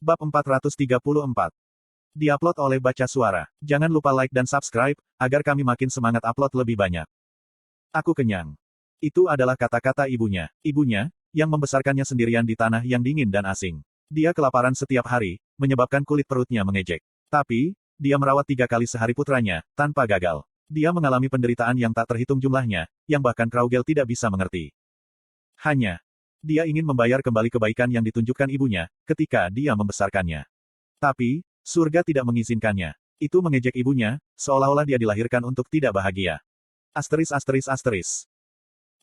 Bab 434. Diupload oleh Baca Suara. Jangan lupa like dan subscribe, agar kami makin semangat upload lebih banyak. Aku kenyang. Itu adalah kata-kata ibunya. Ibunya, yang membesarkannya sendirian di tanah yang dingin dan asing. Dia kelaparan setiap hari, menyebabkan kulit perutnya mengejek. Tapi, dia merawat 3 kali sehari putranya, tanpa gagal. Dia mengalami penderitaan yang tak terhitung jumlahnya, yang bahkan Kraugel tidak bisa mengerti. Hanya, dia ingin membayar kembali kebaikan yang ditunjukkan ibunya, ketika dia membesarkannya. Tapi, surga tidak mengizinkannya. Itu mengejek ibunya, seolah-olah dia dilahirkan untuk tidak bahagia. ****.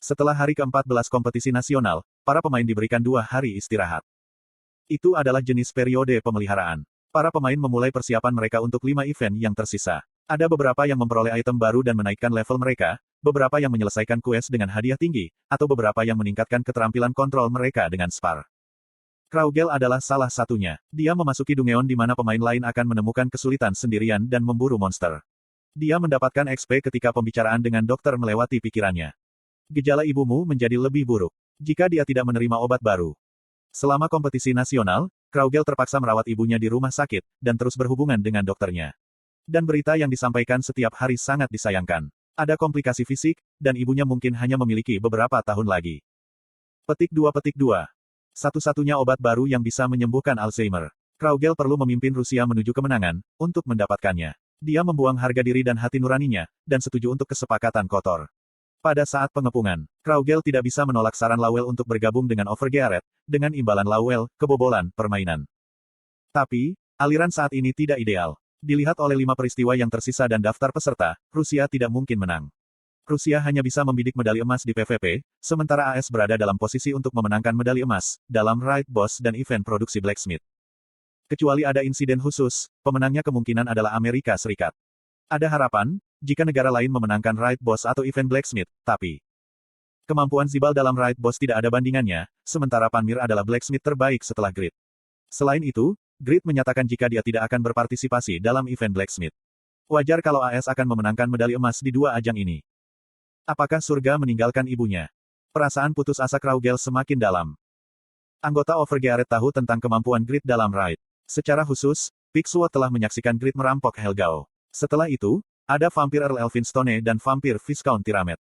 Setelah hari ke-14 kompetisi nasional, para pemain diberikan 2 hari istirahat. Itu adalah jenis periode pemeliharaan. Para pemain memulai persiapan mereka untuk 5 event yang tersisa. Ada beberapa yang memperoleh item baru dan menaikkan level mereka, beberapa yang menyelesaikan quest dengan hadiah tinggi, atau beberapa yang meningkatkan keterampilan kontrol mereka dengan spar. Kraugel adalah salah satunya. Dia memasuki Dungeon di mana pemain lain akan menemukan kesulitan sendirian dan memburu monster. Dia mendapatkan XP ketika pembicaraan dengan dokter melewati pikirannya. Gejala ibumu menjadi lebih buruk jika dia tidak menerima obat baru. Selama kompetisi nasional, Kraugel terpaksa merawat ibunya di rumah sakit, dan terus berhubungan dengan dokternya. Dan berita yang disampaikan setiap hari sangat disayangkan. Ada komplikasi fisik, dan ibunya mungkin hanya memiliki beberapa tahun lagi. Petik 2. Satu-satunya obat baru yang bisa menyembuhkan Alzheimer. Kraugel perlu memimpin Rusia menuju kemenangan, untuk mendapatkannya. Dia membuang harga diri dan hati nuraninya, dan setuju untuk kesepakatan kotor. Pada saat pengepungan, Kraugel tidak bisa menolak saran Lawel untuk bergabung dengan Overgearet, dengan imbalan Lawel, kebobolan, permainan. Tapi, aliran saat ini tidak ideal. Dilihat oleh 5 peristiwa yang tersisa dan daftar peserta, Rusia tidak mungkin menang. Rusia hanya bisa membidik medali emas di PvP, sementara AS berada dalam posisi untuk memenangkan medali emas, dalam Raid Boss dan event produksi Blacksmith. Kecuali ada insiden khusus, pemenangnya kemungkinan adalah Amerika Serikat. Ada harapan, jika negara lain memenangkan Raid Boss atau event Blacksmith, tapi kemampuan Zibal dalam Raid Boss tidak ada bandingannya, sementara Panmir adalah Blacksmith terbaik setelah Grid. Selain itu, Grid menyatakan jika dia tidak akan berpartisipasi dalam event Blacksmith. Wajar kalau AS akan memenangkan medali emas di 2 ajang ini. Apakah surga meninggalkan ibunya? Perasaan putus asa Kraugel semakin dalam. Anggota Overgearet tahu tentang kemampuan Grid dalam Raid. Secara khusus, Pixwood telah menyaksikan Grid merampok Helgao. Setelah itu, ada Vampir Earl Elphinstone dan Vampir Viscount Tiramet.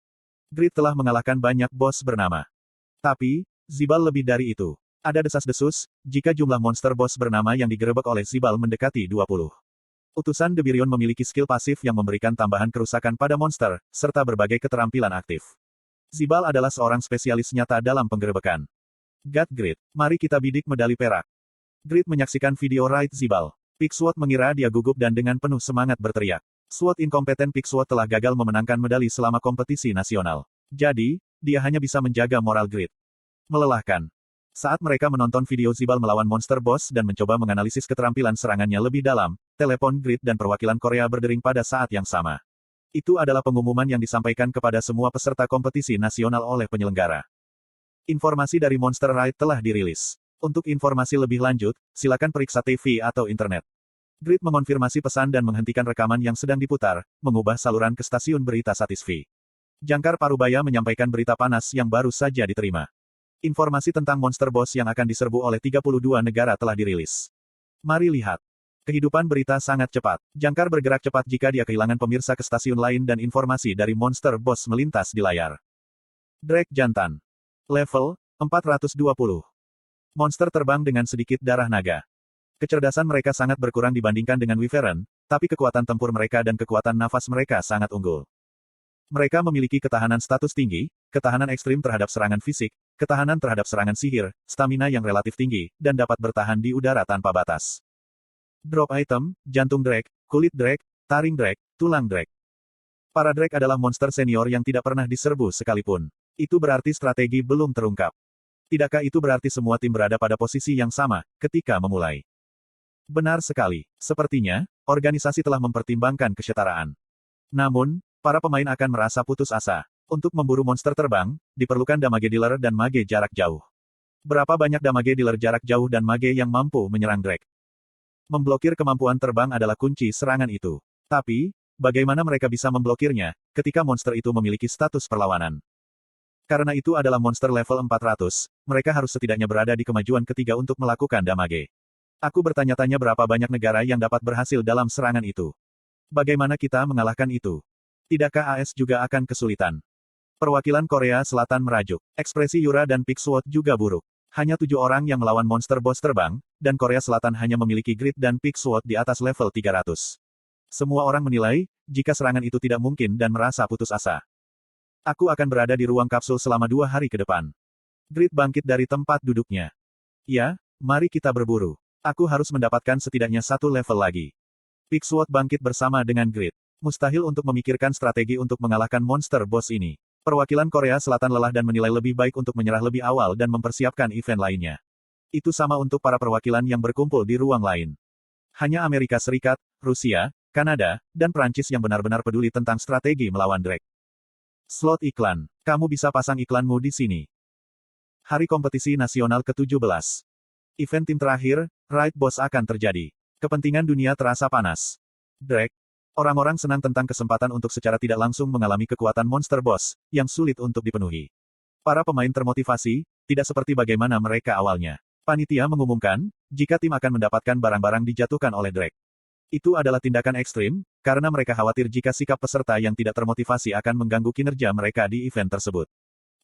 Grid telah mengalahkan banyak bos bernama. Tapi, Zibal lebih dari itu. Ada desas-desus, jika jumlah monster boss bernama yang digerebek oleh Zibal mendekati 20. Utusan Debirion memiliki skill pasif yang memberikan tambahan kerusakan pada monster, serta berbagai keterampilan aktif. Zibal adalah seorang spesialis nyata dalam penggerebekan. God Grid, mari kita bidik medali perak. Grid menyaksikan video Raid Zibal. Pixwood mengira dia gugup dan dengan penuh semangat berteriak. Sword inkompeten Pixwood telah gagal memenangkan medali selama kompetisi nasional. Jadi, dia hanya bisa menjaga moral Grid. Melelahkan. Saat mereka menonton video Zibal melawan monster boss dan mencoba menganalisis keterampilan serangannya lebih dalam, telepon Grid dan perwakilan Korea berdering pada saat yang sama. Itu adalah pengumuman yang disampaikan kepada semua peserta kompetisi nasional oleh penyelenggara. Informasi dari Monster Raid telah dirilis. Untuk informasi lebih lanjut, silakan periksa TV atau internet. Grid mengonfirmasi pesan dan menghentikan rekaman yang sedang diputar, mengubah saluran ke stasiun berita Satisfi. Jangkar Parubaya menyampaikan berita panas yang baru saja diterima. Informasi tentang monster boss yang akan diserbu oleh 32 negara telah dirilis. Mari lihat. Kehidupan berita sangat cepat. Jangkar bergerak cepat jika dia kehilangan pemirsa ke stasiun lain dan informasi dari monster boss melintas di layar. Drake Jantan. Level 420. Monster terbang dengan sedikit darah naga. Kecerdasan mereka sangat berkurang dibandingkan dengan Wyvern, tapi kekuatan tempur mereka dan kekuatan nafas mereka sangat unggul. Mereka memiliki ketahanan status tinggi, ketahanan ekstrim terhadap serangan fisik, ketahanan terhadap serangan sihir, stamina yang relatif tinggi, dan dapat bertahan di udara tanpa batas. Drop item, jantung Drake, kulit Drake, taring Drake, tulang Drake. Para Drake adalah monster senior yang tidak pernah diserbu sekalipun. Itu berarti strategi belum terungkap. Tidakkah itu berarti semua tim berada pada posisi yang sama, ketika memulai? Benar sekali. Sepertinya, organisasi telah mempertimbangkan kesetaraan. Namun, para pemain akan merasa putus asa. Untuk memburu monster terbang, diperlukan damage dealer dan mage jarak jauh. Berapa banyak damage dealer jarak jauh dan mage yang mampu menyerang Drake? Memblokir kemampuan terbang adalah kunci serangan itu. Tapi, bagaimana mereka bisa memblokirnya, ketika monster itu memiliki status perlawanan? Karena itu adalah monster level 400, mereka harus setidaknya berada di kemajuan ketiga untuk melakukan damage. Aku bertanya-tanya berapa banyak negara yang dapat berhasil dalam serangan itu. Bagaimana kita mengalahkan itu? Tidakkah AS juga akan kesulitan? Perwakilan Korea Selatan merajuk. Ekspresi Yura dan Pixwood juga buruk. Hanya 7 orang yang melawan monster boss terbang, dan Korea Selatan hanya memiliki Grid dan Pixwood di atas level 300. Semua orang menilai, jika serangan itu tidak mungkin dan merasa putus asa. Aku akan berada di ruang kapsul selama 2 hari ke depan. Grid bangkit dari tempat duduknya. Ya, mari kita berburu. Aku harus mendapatkan setidaknya 1 level lagi. Pixwood bangkit bersama dengan Grid. Mustahil untuk memikirkan strategi untuk mengalahkan monster boss ini. Perwakilan Korea Selatan lelah dan menilai lebih baik untuk menyerah lebih awal dan mempersiapkan event lainnya. Itu sama untuk para perwakilan yang berkumpul di ruang lain. Hanya Amerika Serikat, Rusia, Kanada, dan Prancis yang benar-benar peduli tentang strategi melawan Drake. Slot iklan. Kamu bisa pasang iklanmu di sini. Hari kompetisi nasional ke-17. Event tim terakhir, Raid Boss akan terjadi. Kepentingan dunia terasa panas. Drake. Orang-orang senang tentang kesempatan untuk secara tidak langsung mengalami kekuatan monster boss, yang sulit untuk dipenuhi. Para pemain termotivasi, tidak seperti bagaimana mereka awalnya. Panitia mengumumkan, jika tim akan mendapatkan barang-barang dijatuhkan oleh Drake. Itu adalah tindakan ekstrim, karena mereka khawatir jika sikap peserta yang tidak termotivasi akan mengganggu kinerja mereka di event tersebut.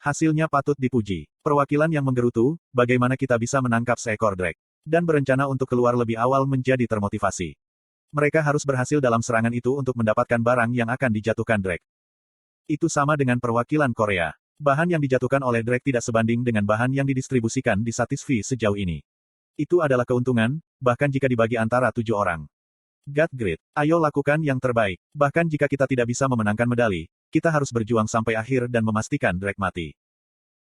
Hasilnya patut dipuji. Perwakilan yang menggerutu, bagaimana kita bisa menangkap seekor Drake. Dan berencana untuk keluar lebih awal menjadi termotivasi. Mereka harus berhasil dalam serangan itu untuk mendapatkan barang yang akan dijatuhkan Drake. Itu sama dengan perwakilan Korea. Bahan yang dijatuhkan oleh Drake tidak sebanding dengan bahan yang didistribusikan di Satisfy sejauh ini. Itu adalah keuntungan, bahkan jika dibagi antara 7 orang. God Grid, ayo lakukan yang terbaik. Bahkan jika kita tidak bisa memenangkan medali, kita harus berjuang sampai akhir dan memastikan Drake mati.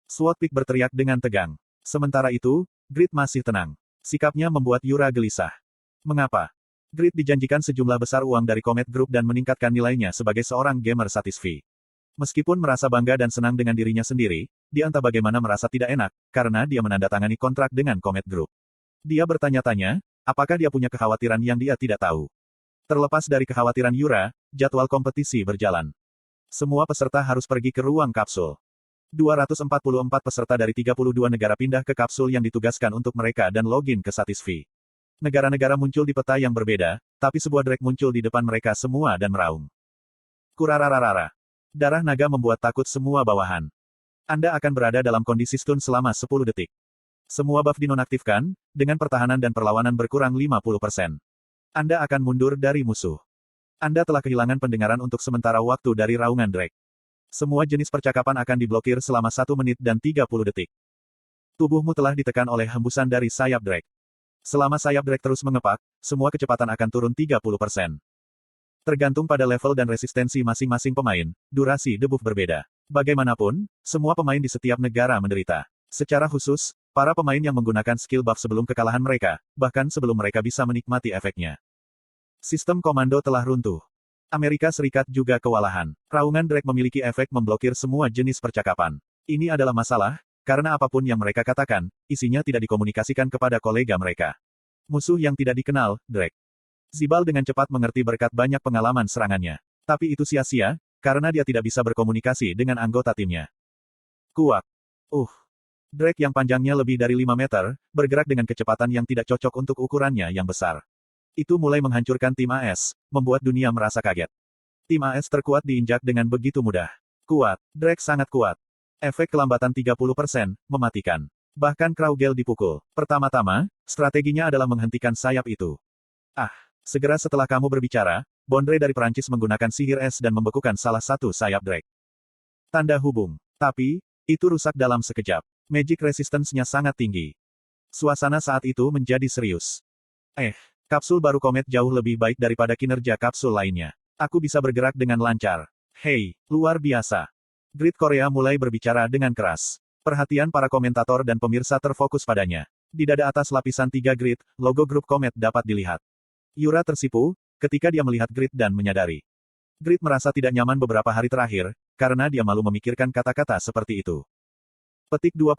Sword Peak berteriak dengan tegang. Sementara itu, Grid masih tenang. Sikapnya membuat Yura gelisah. Mengapa? Grid dijanjikan sejumlah besar uang dari Comet Group dan meningkatkan nilainya sebagai seorang gamer Satisfy. Meskipun merasa bangga dan senang dengan dirinya sendiri, dia entah bagaimana merasa tidak enak, karena dia menandatangani kontrak dengan Comet Group. Dia bertanya-tanya, apakah dia punya kekhawatiran yang dia tidak tahu. Terlepas dari kekhawatiran Yura, jadwal kompetisi berjalan. Semua peserta harus pergi ke ruang kapsul. 244 peserta dari 32 negara pindah ke kapsul yang ditugaskan untuk mereka dan login ke Satisfy. Negara-negara muncul di peta yang berbeda, tapi sebuah Drake muncul di depan mereka semua dan meraung. Kurarararara. Darah naga membuat takut semua bawahan. Anda akan berada dalam kondisi stun selama 10 detik. Semua buff dinonaktifkan, dengan pertahanan dan perlawanan berkurang 50%. Anda akan mundur dari musuh. Anda telah kehilangan pendengaran untuk sementara waktu dari raungan Drake. Semua jenis percakapan akan diblokir selama 1 menit dan 30 detik. Tubuhmu telah ditekan oleh hembusan dari sayap Drake. Selama sayap Drake terus mengepak, semua kecepatan akan turun 30%. Tergantung pada level dan resistensi masing-masing pemain, durasi debuff berbeda. Bagaimanapun, semua pemain di setiap negara menderita. Secara khusus, para pemain yang menggunakan skill buff sebelum kekalahan mereka, bahkan sebelum mereka bisa menikmati efeknya. Sistem komando telah runtuh. Amerika Serikat juga kewalahan. Raungan Drake memiliki efek memblokir semua jenis percakapan. Ini adalah masalah, karena apapun yang mereka katakan, isinya tidak dikomunikasikan kepada kolega mereka. Musuh yang tidak dikenal, Drake. Zibal dengan cepat mengerti berkat banyak pengalaman serangannya. Tapi itu sia-sia, karena dia tidak bisa berkomunikasi dengan anggota timnya. Kuak. Drake yang panjangnya lebih dari 5 meter, bergerak dengan kecepatan yang tidak cocok untuk ukurannya yang besar. Itu mulai menghancurkan tim AS, membuat dunia merasa kaget. Tim AS terkuat diinjak dengan begitu mudah. Kuat. Drake sangat kuat. Efek kelambatan 30%, mematikan. Bahkan Kraugel dipukul. Pertama-tama, strateginya adalah menghentikan sayap itu. Segera setelah kamu berbicara, Bondre dari Perancis menggunakan sihir es dan membekukan salah satu sayap Drake. Tanda hubung. Tapi, itu rusak dalam sekejap. Magic resistance-nya sangat tinggi. Suasana saat itu menjadi serius. Kapsul baru Comet jauh lebih baik daripada kinerja kapsul lainnya. Aku bisa bergerak dengan lancar. Hei, luar biasa. Grid Korea mulai berbicara dengan keras. Perhatian para komentator dan pemirsa terfokus padanya. Di dada atas lapisan 3 grid, logo grup Comet dapat dilihat. Yura tersipu, ketika dia melihat Grid dan menyadari. Grid merasa tidak nyaman beberapa hari terakhir, karena dia malu memikirkan kata-kata seperti itu. Petik 2.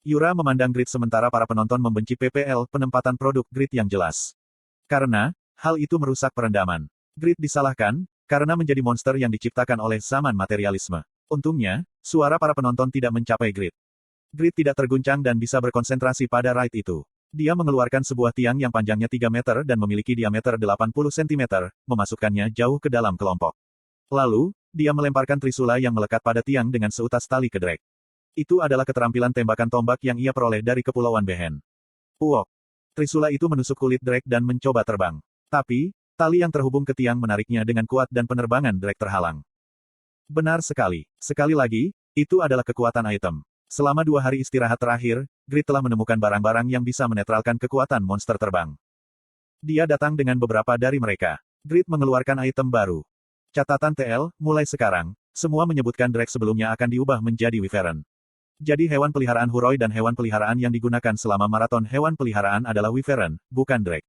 Yura memandang Grid sementara para penonton membenci PPL, penempatan produk Grid yang jelas. Karena, hal itu merusak perendaman. Grid disalahkan, karena menjadi monster yang diciptakan oleh zaman materialisme. Untungnya, suara para penonton tidak mencapai Grid. Grid tidak terguncang dan bisa berkonsentrasi pada raid itu. Dia mengeluarkan sebuah tiang yang panjangnya 3 meter dan memiliki diameter 80 cm, memasukkannya jauh ke dalam kelompok. Lalu, dia melemparkan trisula yang melekat pada tiang dengan seutas tali ke Drake. Itu adalah keterampilan tembakan tombak yang ia peroleh dari Kepulauan Behen. Uok. Trisula itu menusuk kulit Drake dan mencoba terbang. Tapi, tali yang terhubung ke tiang menariknya dengan kuat dan penerbangan Drake terhalang. Benar sekali. Sekali lagi, itu adalah kekuatan item. Selama 2 hari istirahat terakhir, Grid telah menemukan barang-barang yang bisa menetralkan kekuatan monster terbang. Dia datang dengan beberapa dari mereka. Grid mengeluarkan item baru. Catatan TL, mulai sekarang, semua menyebutkan Drake sebelumnya akan diubah menjadi Wyvern. Jadi hewan peliharaan Huroi dan hewan peliharaan yang digunakan selama maraton hewan peliharaan adalah Wyvern, bukan Drake.